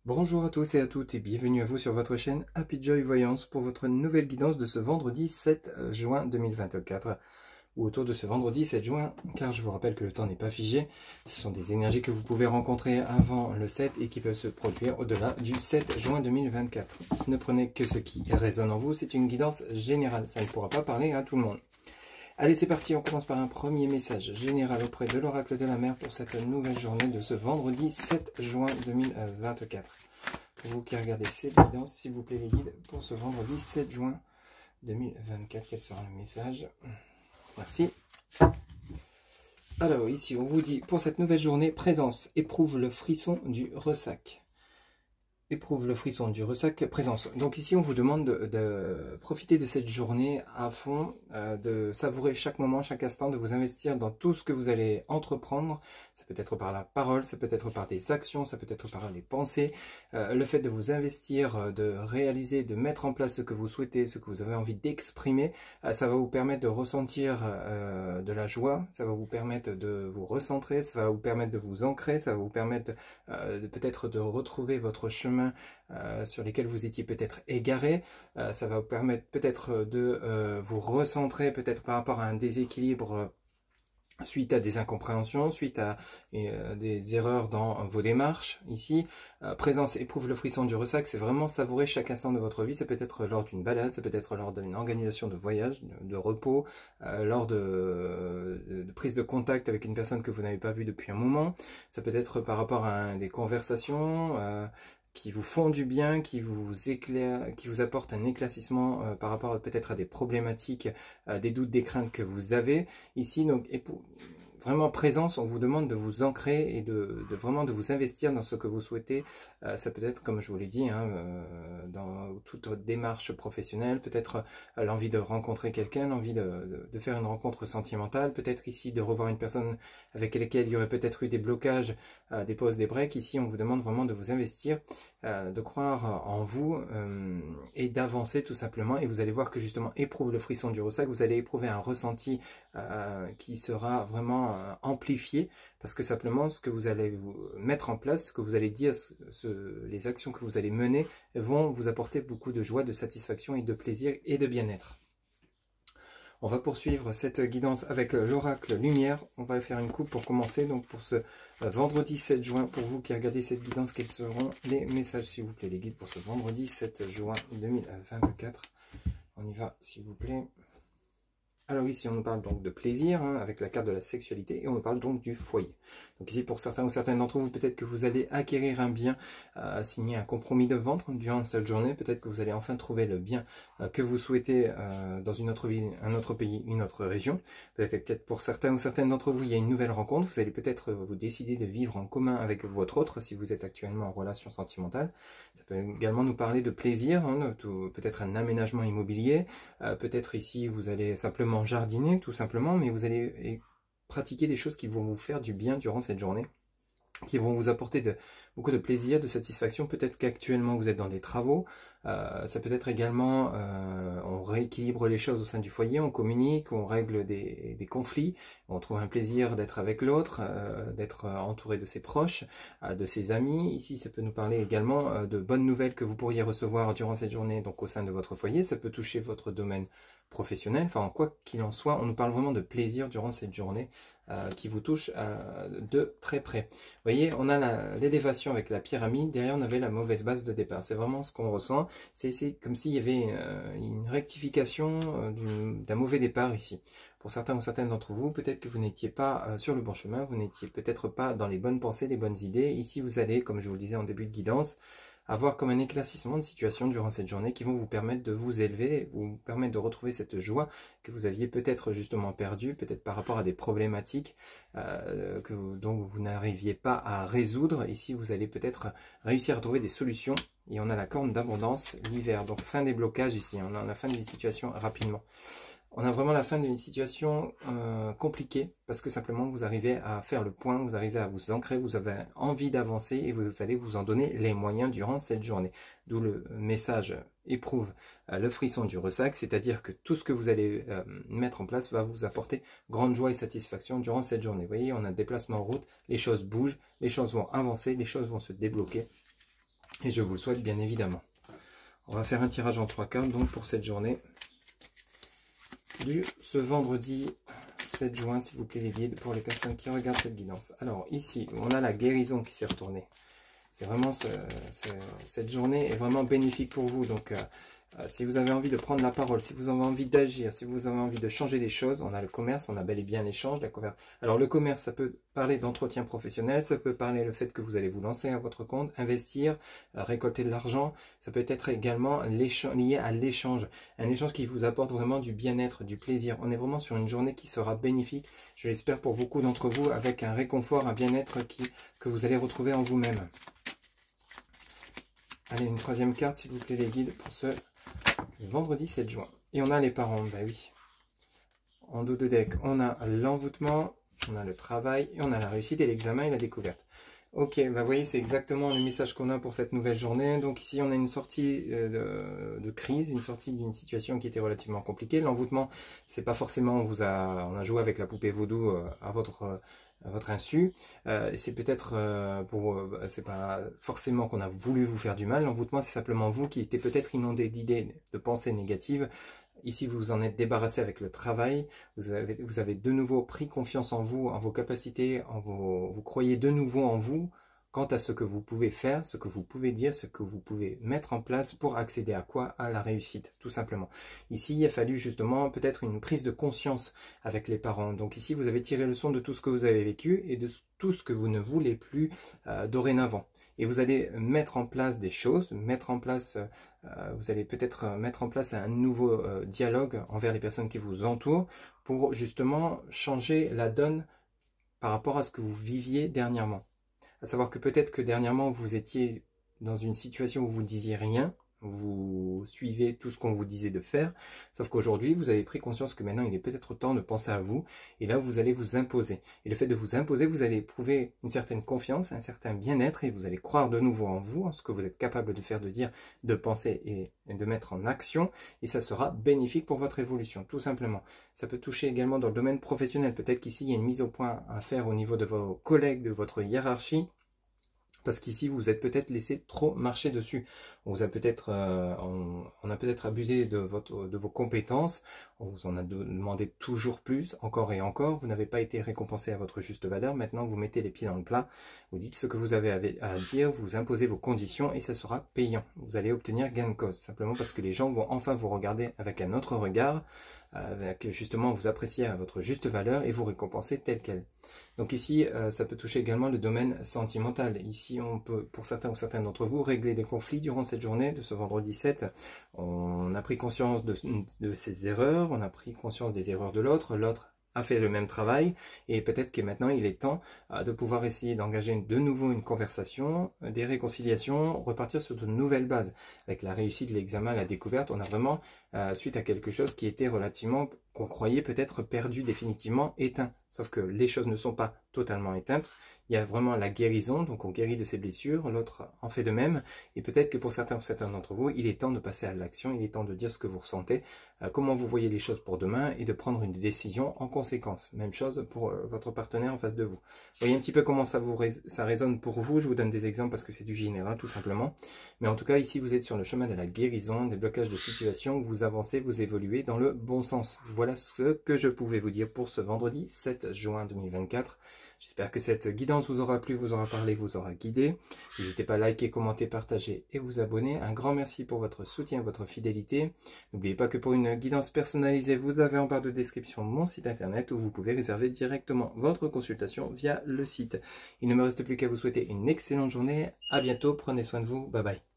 Bonjour à tous et à toutes et bienvenue à vous sur votre chaîne Happy Joy Voyance pour votre nouvelle guidance de ce vendredi 7 juin 2024 ou autour de ce vendredi 7 juin car je vous rappelle que le temps n'est pas figé, ce sont des énergies que vous pouvez rencontrer avant le 7 et qui peuvent se produire au-delà du 7 juin 2024. Ne prenez que ce qui résonne en vous, c'est une guidance générale, ça ne pourra pas parler à tout le monde. Allez, c'est parti, on commence par un premier message général auprès de l'oracle de la mer pour cette nouvelle journée de ce vendredi 7 juin 2024. Pour vous qui regardez cette guidance, s'il vous plaît les guides, pour ce vendredi 7 juin 2024, quel sera le message? Merci. Alors ici, on vous dit, pour cette nouvelle journée, présence, éprouve le frisson du ressac. Éprouve le frisson du ressac, présence. Donc ici, on vous demande de profiter de cette journée à fond, de savourer chaque moment, chaque instant, de vous investir dans tout ce que vous allez entreprendre. Ça peut être par la parole, ça peut être par des actions, ça peut être par les pensées. Le fait de vous investir, de réaliser, de mettre en place ce que vous souhaitez, ce que vous avez envie d'exprimer, ça va vous permettre de ressentir de la joie, ça va vous permettre de vous recentrer, ça va vous permettre de vous ancrer, ça va vous permettre peut-être de retrouver votre chemin sur lesquels vous étiez peut-être égaré. Ça va vous permettre peut-être de vous recentrer peut-être par rapport à un déséquilibre suite à des incompréhensions, suite à des erreurs dans vos démarches. Ici, présence, éprouve le frisson du ressac, c'est vraiment savourer chaque instant de votre vie. Ça peut être lors d'une balade, ça peut être lors d'une organisation de voyage, de repos, lors de prise de contact avec une personne que vous n'avez pas vue depuis un moment. Ça peut être par rapport à des conversations qui vous font du bien, qui vous éclairent, qui vous apportent un éclaircissement par rapport peut-être à des problématiques, des doutes, des craintes que vous avez. Ici, donc, et pour vraiment présence, on vous demande de vous ancrer et de vraiment de vous investir dans ce que vous souhaitez. Ça peut être, comme je vous l'ai dit, hein, dans toute votre démarche professionnelle, peut-être l'envie de rencontrer quelqu'un, l'envie de faire une rencontre sentimentale, peut-être ici de revoir une personne avec laquelle il y aurait peut-être eu des blocages, des pauses, des breaks. Ici, on vous demande vraiment de vous investir, de croire en vous et d'avancer tout simplement. Et vous allez voir que justement, éprouve le frisson du ressac, vous allez éprouver un ressenti qui sera vraiment amplifié, parce que simplement ce que vous allez vous mettre en place, ce que vous allez dire, les actions que vous allez mener vont vous apporter beaucoup de joie, de satisfaction et de plaisir et de bien-être. On va poursuivre cette guidance avec l'oracle lumière. On va faire une coupe pour commencer. Donc pour ce vendredi 7 juin, pour vous qui regardez cette guidance, quels seront les messages s'il vous plaît, les guides pour ce vendredi 7 juin 2024. On y va s'il vous plaît. Alors ici, on nous parle donc de plaisir, hein, avec la carte de la sexualité, et on nous parle donc du foyer. Donc ici, pour certains ou certaines d'entre vous, peut-être que vous allez acquérir un bien, signer un compromis de vente durant cette journée. Peut-être que vous allez enfin trouver le bien que vous souhaitez dans une autre ville, un autre pays, une autre région. Peut-être pour certains ou certaines d'entre vous, il y a une nouvelle rencontre. Vous allez peut-être vous décider de vivre en commun avec votre autre, si vous êtes actuellement en relation sentimentale. Ça peut également nous parler de plaisir, hein, peut-être un aménagement immobilier. Peut-être ici, vous allez simplement jardiner tout simplement, mais vous allez pratiquer des choses qui vont vous faire du bien durant cette journée, qui vont vous apporter beaucoup de plaisir, de satisfaction. Peut-être qu'actuellement vous êtes dans des travaux, ça peut être également, on rééquilibre les choses au sein du foyer, on communique, on règle des conflits, on trouve un plaisir d'être avec l'autre, d'être entouré de ses proches, de ses amis. Ici, ça peut nous parler également de bonnes nouvelles que vous pourriez recevoir durant cette journée, donc au sein de votre foyer. Ça peut toucher votre domaine professionnel, enfin quoi qu'il en soit, on nous parle vraiment de plaisir durant cette journée qui vous touche de très près. Vous voyez, on a l'élévation avec la pyramide, derrière on avait la mauvaise base de départ. C'est vraiment ce qu'on ressent, c'est comme s'il y avait une rectification d'un mauvais départ ici. Pour certains ou certaines d'entre vous, peut-être que vous n'étiez pas sur le bon chemin, vous n'étiez peut-être pas dans les bonnes pensées, les bonnes idées. Ici vous allez, comme je vous le disais en début de guidance, avoir comme un éclaircissement de situation durant cette journée qui vont vous permettre de vous élever, vous permettre de retrouver cette joie que vous aviez peut-être justement perdue, peut-être par rapport à des problématiques dont vous n'arriviez pas à résoudre. Ici, vous allez peut-être réussir à trouver des solutions. Et on a la corne d'abondance, l'hiver. Donc fin des blocages ici, on a la fin d'une situation rapidement. On a vraiment la fin d'une situation compliquée parce que simplement vous arrivez à faire le point, vous arrivez à vous ancrer, vous avez envie d'avancer et vous allez vous en donner les moyens durant cette journée. D'où le message éprouve le frisson du ressac, c'est-à-dire que tout ce que vous allez mettre en place va vous apporter grande joie et satisfaction durant cette journée. Vous voyez, on a un déplacement en route, les choses bougent, les choses vont avancer, les choses vont se débloquer. Et je vous le souhaite bien évidemment. On va faire un tirage en 3 cartes donc pour cette journée ce vendredi 7 juin, s'il vous plaît les guides, pour les personnes qui regardent cette guidance. Alors ici, on a la guérison qui s'est retournée. C'est vraiment cette journée est vraiment bénéfique pour vous. Donc si vous avez envie de prendre la parole, si vous avez envie d'agir, si vous avez envie de changer les choses, on a le commerce, on a bel et bien l'échange. Alors le commerce, ça peut parler d'entretien professionnel, ça peut parler le fait que vous allez vous lancer à votre compte, investir, récolter de l'argent. Ça peut être également lié à l'échange, un échange qui vous apporte vraiment du bien-être, du plaisir. On est vraiment sur une journée qui sera bénéfique, je l'espère pour beaucoup d'entre vous, avec un réconfort, un bien-être que vous allez retrouver en vous-même. Allez, une troisième carte, s'il vous plaît, les guides, pour ce vendredi 7 juin. Et on a les parents, bah oui. En dos de deck, on a l'envoûtement, on a le travail, et on a la réussite et l'examen et la découverte. Ok, bah vous voyez, c'est exactement le message qu'on a pour cette nouvelle journée. Donc ici, on a une sortie de crise, une sortie d'une situation qui était relativement compliquée. L'envoûtement, c'est pas forcément, on a joué avec la poupée vaudou à votre insu. C'est peut-être c'est pas forcément qu'on a voulu vous faire du mal. L'envoûtement, c'est simplement vous qui étiez peut-être inondé d'idées, de pensées négatives. Ici, vous vous en êtes débarrassé avec le travail. Vous avez de nouveau pris confiance en vous, en vos capacités, vous croyez de nouveau en vous, quant à ce que vous pouvez faire, ce que vous pouvez dire, ce que vous pouvez mettre en place pour accéder à quoi? À la réussite, tout simplement. Ici, il a fallu justement peut-être une prise de conscience avec les parents. Donc ici, vous avez tiré leçon de tout ce que vous avez vécu et de tout ce que vous ne voulez plus dorénavant. Et vous allez mettre en place des choses, vous allez peut-être mettre en place un nouveau dialogue envers les personnes qui vous entourent pour justement changer la donne par rapport à ce que vous viviez dernièrement. À savoir que peut-être que dernièrement, vous étiez dans une situation où vous ne disiez rien, vous suivez tout ce qu'on vous disait de faire, sauf qu'aujourd'hui, vous avez pris conscience que maintenant, il est peut-être temps de penser à vous, et là, vous allez vous imposer. Et le fait de vous imposer, vous allez éprouver une certaine confiance, un certain bien-être, et vous allez croire de nouveau en vous, en ce que vous êtes capable de faire, de dire, de penser et de mettre en action, et ça sera bénéfique pour votre évolution, tout simplement. Ça peut toucher également dans le domaine professionnel. Peut-être qu'ici, il y a une mise au point à faire au niveau de vos collègues, de votre hiérarchie, parce qu'ici, vous êtes peut-être laissé trop marcher dessus. On a peut-être abusé de vos compétences. On vous en a demandé toujours plus, encore et encore. Vous n'avez pas été récompensé à votre juste valeur. Maintenant, vous mettez les pieds dans le plat. Vous dites ce que vous avez à dire. Vous imposez vos conditions et ça sera payant. Vous allez obtenir gain de cause. Simplement parce que les gens vont enfin vous regarder avec un autre regard, avec justement vous apprécier à votre juste valeur et vous récompenser tel quel. Donc ici, ça peut toucher également le domaine sentimental. Ici, on peut, pour certains ou certaines d'entre vous, régler des conflits durant cette journée de ce vendredi 7. On a pris conscience de ses erreurs, on a pris conscience des erreurs de l'autre, l'autre a fait le même travail et peut-être que maintenant il est temps de pouvoir essayer d'engager de nouveau une conversation, des réconciliations, repartir sur de nouvelles bases. Avec la réussite de l'examen, la découverte, on a vraiment, suite à quelque chose qui était relativement, qu'on croyait peut-être perdu définitivement, éteint. Sauf que les choses ne sont pas totalement éteintes. Il y a vraiment la guérison, donc on guérit de ses blessures, l'autre en fait de même, et peut-être que pour certains d'entre vous, il est temps de passer à l'action, il est temps de dire ce que vous ressentez, comment vous voyez les choses pour demain, et de prendre une décision en conséquence. Même chose pour votre partenaire en face de vous. Vous voyez un petit peu comment ça résonne pour vous, je vous donne des exemples parce que c'est du général tout simplement, mais en tout cas ici vous êtes sur le chemin de la guérison, des blocages de situation, vous avancez, vous évoluez dans le bon sens. Voilà ce que je pouvais vous dire pour ce vendredi 7 juin 2024. J'espère que cette guidance vous aura plu, vous aura parlé, vous aura guidé. N'hésitez pas à liker, commenter, partager et vous abonner. Un grand merci pour votre soutien, votre fidélité. N'oubliez pas que pour une guidance personnalisée, vous avez en barre de description mon site internet où vous pouvez réserver directement votre consultation via le site. Il ne me reste plus qu'à vous souhaiter une excellente journée. À bientôt, prenez soin de vous. Bye bye.